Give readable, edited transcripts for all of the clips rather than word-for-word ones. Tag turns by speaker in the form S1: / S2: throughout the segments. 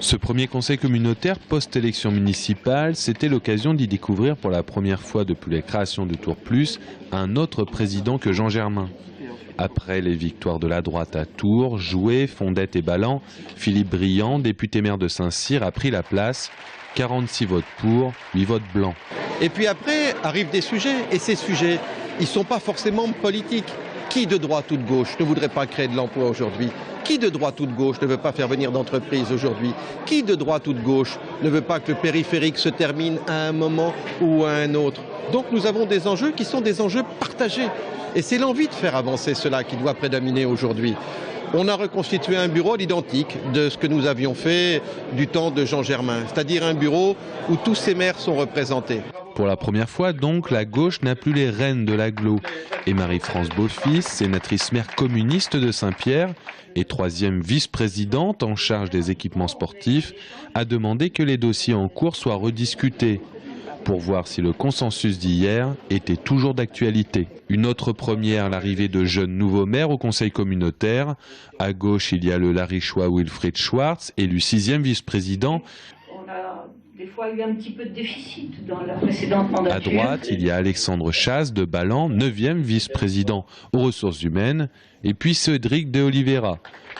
S1: Ce premier conseil communautaire post-élection municipale, c'était l'occasion d'y découvrir pour la première fois depuis la création de Tours Plus un autre président que Jean Germain. Après les victoires de la droite à Tours, Joué, Fondette et Ballan, Philippe Briand, député maire de Saint-Cyr, a pris la place. 46 votes pour, 8 votes blancs.
S2: Et puis après arrivent des sujets, et ces sujets, ils ne sont pas forcément politiques. Qui de droite ou de gauche ne voudrait pas créer de l'emploi aujourd'hui? Qui de droite ou de gauche ne veut pas faire venir d'entreprises aujourd'hui? Qui de droite ou de gauche ne veut pas que le périphérique se termine à un moment ou à un autre? Donc nous avons des enjeux qui sont des enjeux partagés. Et c'est l'envie de faire avancer cela qui doit prédominer aujourd'hui. On a reconstitué un bureau à l'identique de ce que nous avions fait du temps de Jean Germain, c'est-à-dire un bureau où tous ces maires sont représentés.
S1: Pour la première fois, donc, la gauche n'a plus les rênes de l'agglo. Et Marie-France Beaufils, sénatrice maire communiste de Saint-Pierre et troisième vice-présidente en charge des équipements sportifs, a demandé que les dossiers en cours soient rediscutés pour voir si le consensus d'hier était toujours d'actualité. Une autre première, l'arrivée de jeunes nouveaux maires au conseil communautaire. À gauche, il y a le Larichois Wilfried Schwartz, élu 6e vice-président.
S3: On a des fois eu un petit peu de déficit dans la précédente mandature.
S1: À droite, il y a Alexandre Chasse de Ballan, 9e vice-président aux ressources humaines. Et puis Cédric de Oliveira,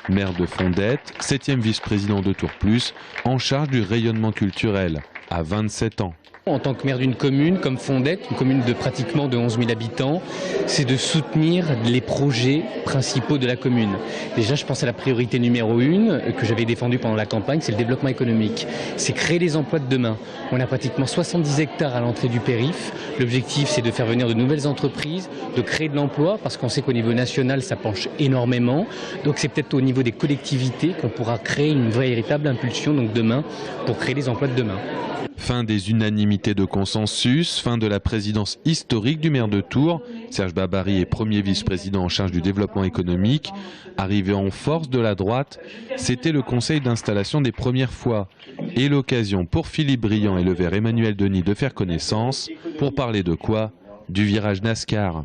S1: maire de Fondette, 7e vice-président de Tours Plus, en charge du rayonnement culturel, à 27 ans.
S4: En tant que maire d'une commune comme Fondette, une commune de pratiquement 11 000 habitants, c'est de soutenir les projets principaux de la commune. Déjà, je pense à la priorité numéro 1 que j'avais défendue pendant la campagne, c'est le développement économique. C'est créer les emplois de demain. On a pratiquement 70 hectares à l'entrée du périph'. L'objectif, c'est de faire venir de nouvelles entreprises, de créer de l'emploi, parce qu'on sait qu'au niveau national, ça penche énormément. Donc c'est peut-être au niveau des collectivités qu'on pourra créer une véritable impulsion donc demain pour créer les emplois de demain.
S1: Fin des unanimités de consensus, fin de la présidence historique du maire de Tours. Serge Babary est premier vice-président en charge du développement économique. Arrivé en force de la droite, c'était le conseil d'installation des premières fois. Et l'occasion pour Philippe Briand et le vert Emmanuel Denis de faire connaissance. Pour parler de quoi? Du virage NASCAR.